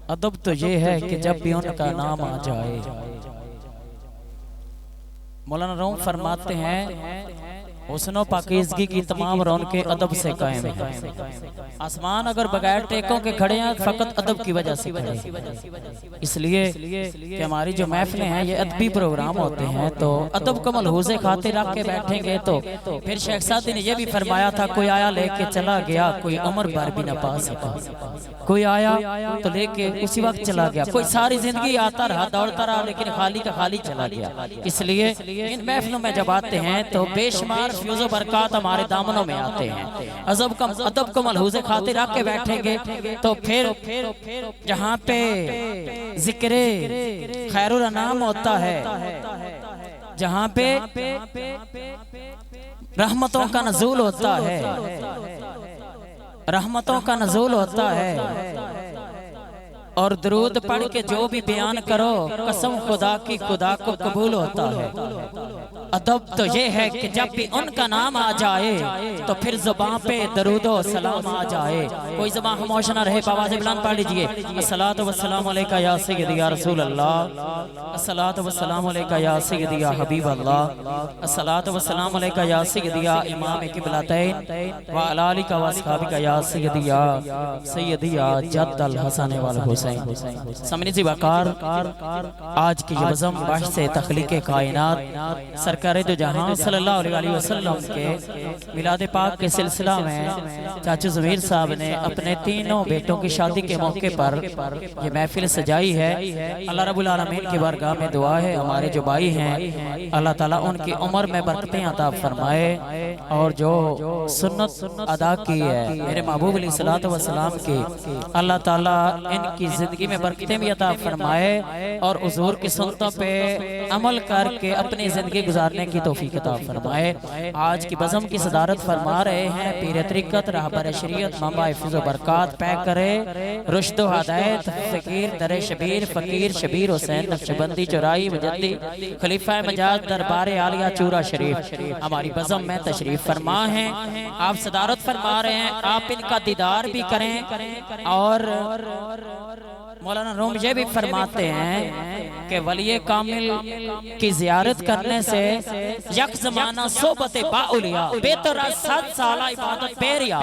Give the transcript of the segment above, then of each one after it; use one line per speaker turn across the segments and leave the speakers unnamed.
अदब तो ये है कि जब भी उनका नाम आ जाए। मौलाना रूम फरमाते हैं हुस्न पाकीज़गी की तमाम रौनकें अदब से कायम है। आसमान अगर बगैर टेकों के खड़े हैं फकत अदब की वजह से खड़े हैं। इसलिए कि हमारी जो महफिलें हैं ये अदबी प्रोग्राम होते हैं, तो अदब को मलहूज़े खातिर रख के बैठेंगे तो फिर शेख सादी ने यह भी फरमाया था, कोई आया लेके चला गया, कोई उम्र भर भी न पा सका। कोई आया तो लेके उसी वक्त चला गया, कोई सारी जिंदगी आता रहा दौड़ता रहा लेकिन खाली का खाली चला गया। इसलिए इन महफिलों में जब आते हैं तो बेशुमार फ्यूज़ बरक़ात हमारे दामनों में आते हैं। अदब को मलहूज़े खातिर रख के बैठेंगे तो फिर जहाँ पे जिक्रे खैरुल अनाम होता है, जहाँ पे रहमतों का नज़ूल होता है, रहमतों का नज़ूल होता है, और दरूद पढ़ के जो भी बयान करो कसम खुदा की खुदा को कबूल होता है। अदब तो ये है कि जब भी उनका नाम आ जाए तो फिर ज़ुबान पे दरूदो सलाम आ जाए। कोई ज़ुबान खामोश ना रहे, आवाज़ बुलंद पढ़ लीजिए। अस्सलातु वस्सलामु अलैका या सय्यदी या रसूल अल्लाह, अस्सलातु वस्सलामु अलैका या सय्यदी या हबीब अल्लाह, अस्सलातु वस्सलामु अलैका या सय्यदी या इमाम क़िबलतैन व अला आलिका व अस्हाबिका या सय्यदी या जद्दल हसन वल हुसैन। समझी सी वकार आज की बज़म बाहिश से तख्लीक़े कायनात सरकार दो जहां सल्लल्लाहु अलैहि वसल्लम के मिलाद पाक के सिलसिला में चाचू ज़मीर साहब ने अपने तीनों बेटों की शादी के मौके पर ये महफिल सजाई है। अल्लाह रब्बुल आलमीन की बारगाह में दुआ है हमारे जो भाई हैं अल्लाह ताला उनकी उम्र में बरकतें अता फरमाए, और जो सुन्नत अदा की है मेरे महबूब अलैहिस्सलातु वस्सलाम की, अल्लाह ताला इनकी जिंदगी में बरकतें भी अता फरमाए और हुजूर की सुन्नतों पे अमल करके अपनी जिंदगी गुजारने की तौफीक अता फरमाए। आज की बज़म की सदारत फरमा रहे हैं पीर तरीक़त रहबर शरीयत मामा हिफ़्ज़ व बरक़ात पैक करे रुश्द व हिदायत फ़कीर दरे शबीर फ़कीर शबीर हुसैन नक्शबंदी चौराई मुजद्दी खलीफा मजाज दरबार आलिया चूरा शरीफ हमारी बज़म में तशरीफ फरमा है। आप सदारत फरमा रहे हैं, आप इनका दीदार भी करें। और मौलाना रूम ये भी फरमाते हैं कि वली कामिल की ज़ियारत करने से यक ज़माना सोबत बाउलिया बेहतर 7 साल इबादत बेरिया।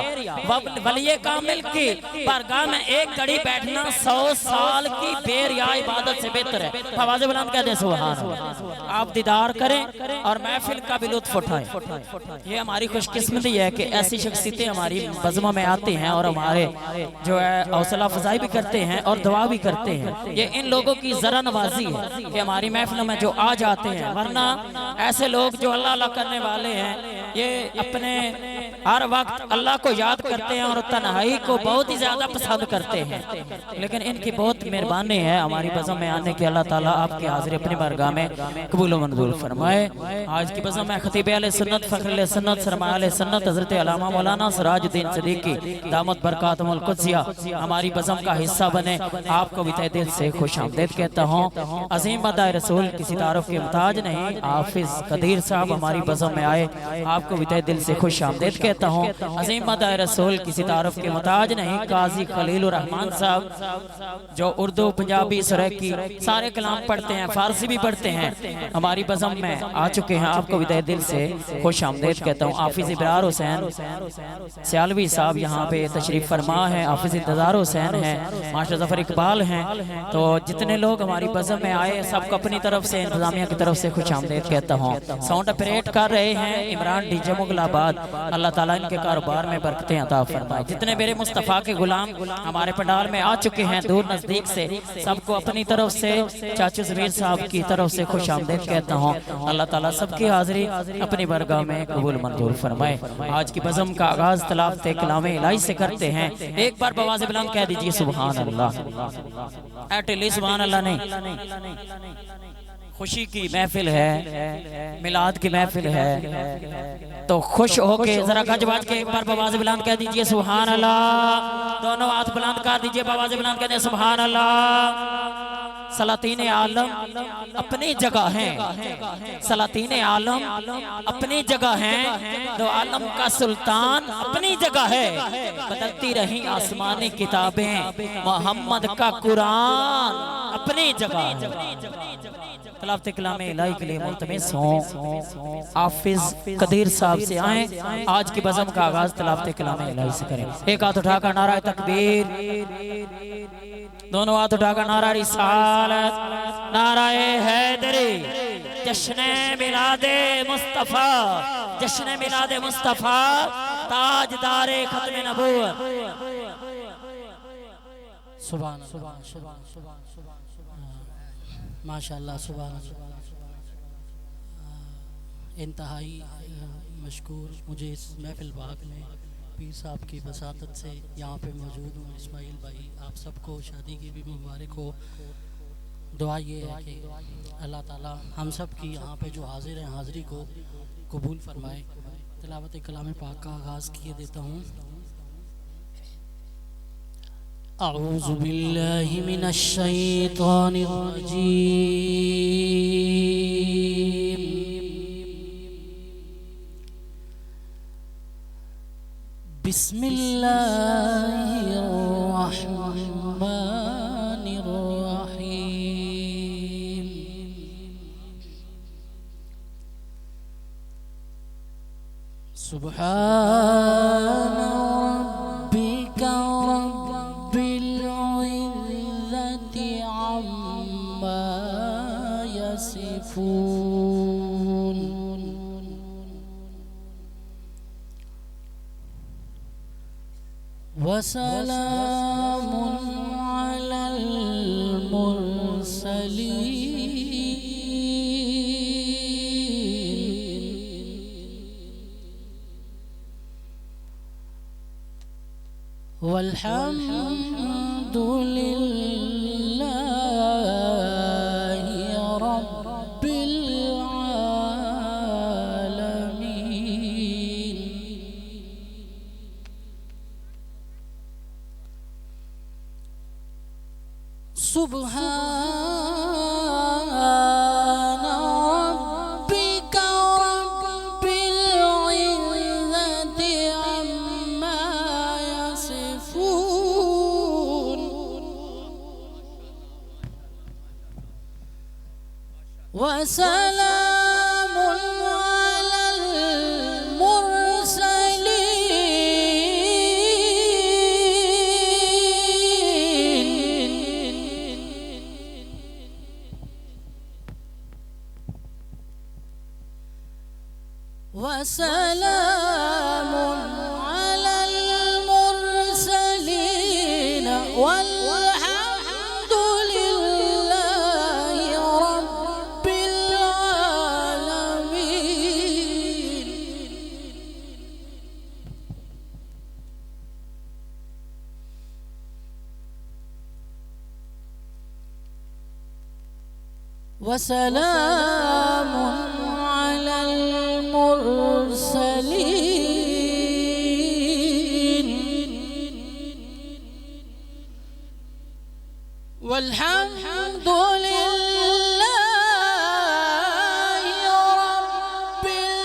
वली कामिल की बारगाह में एक घड़ी बैठना 100 साल की बेरिया इबादत से बेहतर है। आवाज़ बुलंद कह दें सुभान अल्लाह। आप दीदार करें और महफिल का भी लुत्फ उठाएं। ये हमारी खुशकिस्मती है कि ऐसी शख्सियतें हमारी बज़मों में आती हैं और हमारे जो है हौसला अफजाई भी करते हैं और दुआ भी करते हैं। ये इन लोगों की जरा नवाजी है कि हमारी महफिलों में जो आ जाते हैं, वरना ऐसे लोग जो अल्लाह अल्लाह करने वाले हैं ये अपने हर वक्त अल्लाह को याद करते हैं और तन्हाई को बहुत ही ज्यादा पसंद करते हैं, लेकिन इनकी बहुत मेहरबानी है हमारी बज़म में आने की। अल्लाह ताला आपकी हाज़िरी अपनी बारगाह में कबूल व मंजूर फरमाए। आज की बज़म में खतीब अहले सुन्नत फ़ख्र अहले सुन्नत सरमाया अहले सुन्नत हज़रत अल्लामा मौलाना सिराजुद्दीन सिद्दीकी दामत बरकातुहुल कुद्सिया हमारी बज़म का हिस्सा बने। आपको भी तहे दिल से खुश आमदीद कहता हूँ। अज़ीम मदाह रसूल किसी तारुफ के मुताज नहीं, हाफिज़ कदीर साहब हमारी बज़म में आए, आपको भी तहे दिल से खुश आमदीद कहता हूँ। अज़ीम मदाह रसूल किसी तारुफ के मुताज नहीं, काजी खलीलुर रहमान साहब जो उर्दू पंजाबी सराइकी सारे कलाम पढ़ते हैं, फारसी भी पढ़ते हैं, हमारी बज़म में आ चुके हैं। आपको भी तहे दिल से खुश आमदीद कहता हूँ। हाफिज़ इब्रार हुसैन सियालवी साहब यहाँ पे तशरीफ फरमा है, हाफिज़ इंतज़ार हुसैन है, मास्टर ज़फ़र इकबाल हैं। तो जितने लोग हमारी बज़म में आए सबको अपनी तरफ से इंतज़ामिया की तरफ से खुश आमदीद कहता हूँ। साउंड ऑपरेट कर रहे हैं इमरान डीजे मुगलाबाद, अल्लाह ताला इनके कारोबार में बरकतें अता फरमाए। जितने मेरे मुस्तफ़ा के गुलाम हमारे पंडाल में आ चुके हैं दूर नज़दीक से, सबको अपनी तरफ से चाचू ज़मीर साहब की तरफ से खुश आमदीद कहता हूँ। अल्लाह ताला सबकी हाज़िरी अपनी बरगाह में कबूल मंजूर फरमाए। आज की बज़म का आगाज़ तलावत कलामे इलाही से करते हैं। एक बार बवाज़ बुलंद कह दीजिए सुभान अल्लाह। एटली सुभान अल्लाह नहीं, खुशी की महफिल है, मिलाद की महफिल है, तो खुश होके जरा गज बाज के एक बार बवाज़ बुलंद कह दीजिए सुभान अल्लाह। दोनों हाथ बुलंद कर दीजिए, बवाज़ बुलंद कह दीजिए सुभान अल्लाह। सलातीन आलम अपनी जगह हैं, सलातीन आलम अपनी जगह हैं, दो आलम का सुल्तान अपनी जगह है। बदलती रही आसमानी किताबें, मोहम्मद का कुरान अपनी जगह है। तलावत कलामे इलाही के लिए मुल्तमिस हूँ हाफिज कदीर साहब से आए, आज की बज़म का आगाज तलावत कलामे इलाही से करें। एक हाथ उठाकर नारा तकबीर, दोनों हाथ उठाकर नारा रिसालत, नारा हैदरी, जश्न मिलादे मुस्तफा, जश्न मिलादे मुस्तफा, ताजदारे खत्म नबूवत। सुभान सुभान सुभान सुभान सुभान माशाअल्लाह, सुभान इंतहाई मशकूर। मुझे इस महफिल बाग में पीर साहब की बसातत से यहाँ पे मौजूद हूँ। इस्माइल भाई, आप सबको शादी की भी मुबारक हो। दुआ ये है कि अल्लाह ताला हम सब की यहाँ पे जो हाजिर हैं हाज़िरी को कबूल फरमाए। तिलावत कलाम पाक का आगाज़ किए देता हूँ। अऊज़ु बिल्लाहि मिनश शैतानिर रजीम। बिस्मिल्लाहिर्रहमानिर्रहीम। सुब्हान रब्बिका रब्बिल इज़्ज़ति अम्मा यसिफून, वसलामुन अलल मुरसलीन, वल्हम्दुलिल्लाहि रब्बिल आलमीन। सुब्हान रब्बिका रब्बिल इज़्ज़ति अम्मा यसिफून, वसलामुन अलल वसलामुन अलल मुरसलीन, वल्हम्दुलिल्लाहि रब्बिल आलमीन। वसलामुन अलल मुरसलीन, वल्हम्दुलिल्लाहि रब्बिल आलमीन।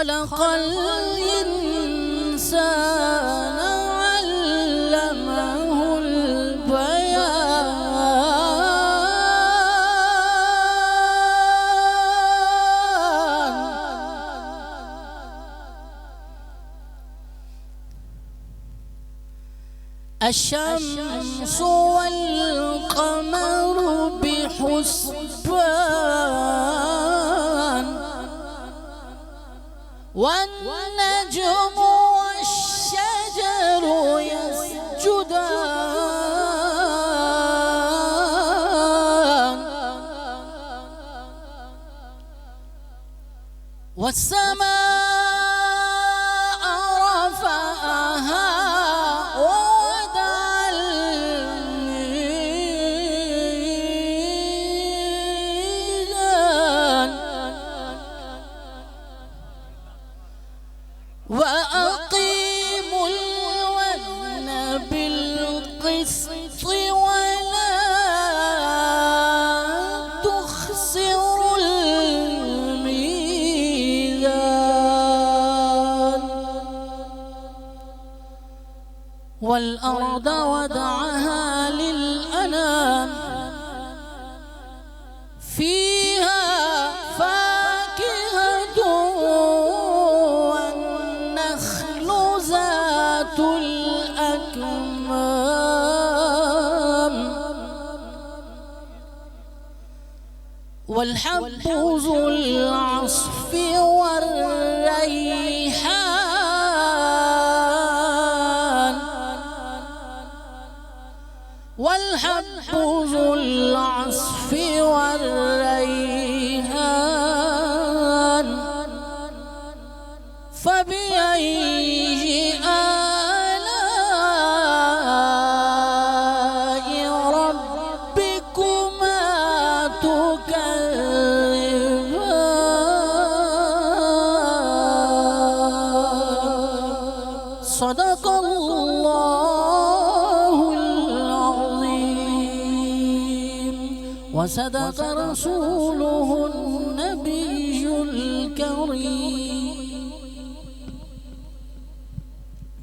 खलक़ल इंसान अल्लमहुल बयान। अश्शम्सु वल क़मरु बिहुस्बान वन्नजुमु वश्शजरु यस्जुदान वस्समाअ रफ़अहा ववदअल मीज़ान वअक़ीमुल वज़न बिलक़िस्ति वला तुख़सिरुल मीज़ान वल-अर्द वदअहा लिल-अनाम फ़ीहा फ़ाकिहतुन वन्नख़्लु ज़ातुल अकमाम वल-हब्बु ज़ुल अस्फ़ि वर्रैहान वल-हब्बु ज़ुल अस्फ़ि वर्रैहान फ़बिअय्यि आलाइ रब्बिकुमा तुकज़्ज़िबान। सदक़ल्लाहुल अज़ीम व सदक़ रसूलुहुन नबियुल करीम।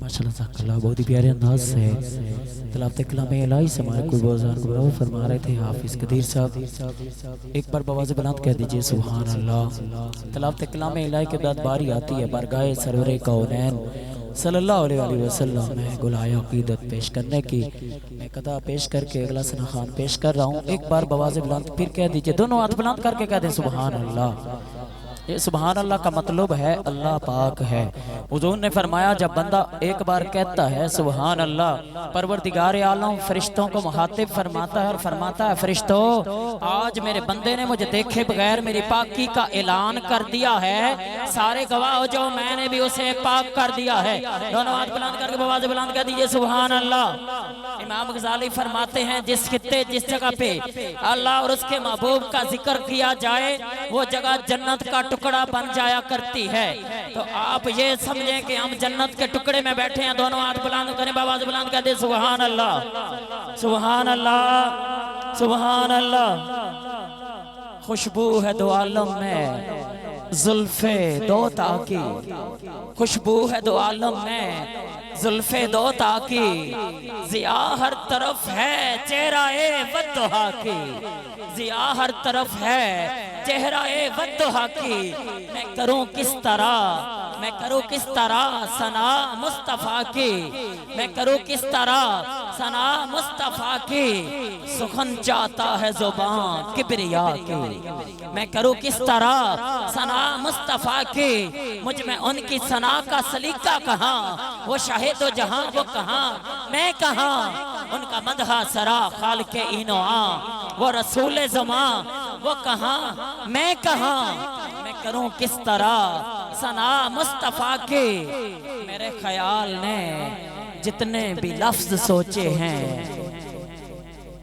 माशाअल्लाह बहुत ही प्यारे अंदाज से तिलावत कलाम इलाही से हमारे कोई बाज़ार को फरमा रहे थे हाफिज कदीर साहब। एक बार बवाज़ बुलंद कह दीजिए सुभान अल्लाह। तिलावत कलाम इलाही के बाद बारी आती है बारगाह सरवरे कौनैन सल्लल्लाहु अलैहि वसल्लम में गुलाया अक़ीदत पेश करने की। मैं कदा पेश करके अगला सना खान पेश कर रहा हूँ। एक बार बवाज़ बुलंद फिर कह दीजिए, दोनों हाथ बुलंद करके कह दें सुभान अल्लाह। ये सुभान अल्लाह का मतलब है अल्लाह पाक है। हुज़ूर ने फरमाया जब बंदा एक बार कहता है सुभान अल्लाह, परवरदिगार आलम फरिश्तों को मुखातिब फरमाता है और फरमाता है फरिश्तों आज मेरे बंदे ने मुझे देखे बगैर मेरी पाकी का ऐलान कर दिया है, सारे गवाह हो जाओ मैंने भी उसे पाक कर दिया है। दोनों हाथ बुलंद करके आवाज़ बुलंद कर दीजिए सुभान अल्लाह। इमाम गज़ाली फरमाते हैं जिस खित्ते जिस जगह पे अल्लाह और उसके महबूब का जिक्र किया जाए वो जगह जन्नत का टुकड़ा बन जाया करती है। तो आप ये समझें कि हम जन्नत के टुकड़े में बैठे हैं। दोनों हाथ बुलंद करें, आवाज़ बुलंद कर दे सुभान अल्लाह सुभान अल्लाह सुभान अल्लाह। खुशबू है दो आलम में जुल्फे दो ताकी, खुशबू है दो आलम में जुल्फे दो ताकी, जिया हर तरफ है चेहरा-ए वद्दुहा की, जिया हर तरफ है चेहरा-ए वद्दुहा की। मैं करूं किस तरह, मैं करूं किस तरह सना मुस्तफा की, मैं करूं किस तरह सना मुस्तफा की। सुखन चाहता है जुबान किबरिया की, मैं करूं किस तरह सना मुस्तफा की। मुझ में उनकी सना का सलीका कहाँ, वो शाहिद जहां वो कहाँ मैं कहाँ। उनका मदहा सरा खाल के इनोआ वो रसूल ज़मा वो कहाँ मैं कहाँ। मैं करूं किस तरह सना मुस्तफा की। मेरे ख्याल ने जितने भी लफ्ज सोचे हैं,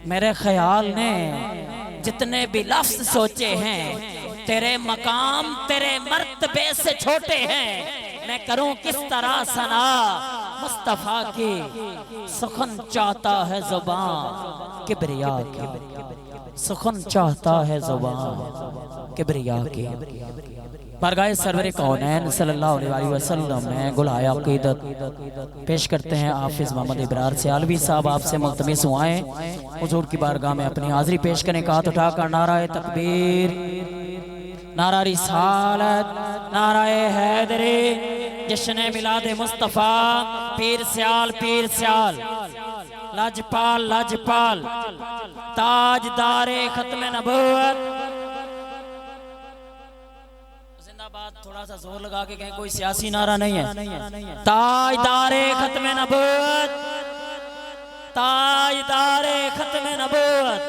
मेरे ख्याल ने जितने भी लफ्ज सोचे हैं, तेरे मकाम तेरे मर्तबे से छोटे हैं। मैं करूं किस तरह सना मुस्तफा की। सुखन चाहता है जुबान किबरिया की, सुखन चाहता है जुबान किबरिया की। बारगाह सरवर कौनैन सल्लल्लाहु अलैहि वसल्लम में गुलाया अक़ीदत पेश करते हैं हाफिज मोहम्मद इब्रार सियालवी साहब। आपसे मुल्तमिस हुआएं हुजूर की बारगाह में अपनी हाजिरी पेश करें। हाथ उठाकर नाराए तकबीर, नारा रिसालत, नाराए हैदरी, जश्न मिलाद मुस्तफ़ा, पीर सियाल, लजपाल लजपाल, ताजदारे खत्म नबूवत। थोड़ा सा जोर लगा के कहें, कोई सियासी नारा नहीं है। ताजदारे खत्म नबूवत, ताजदारे खत्म नबूवत।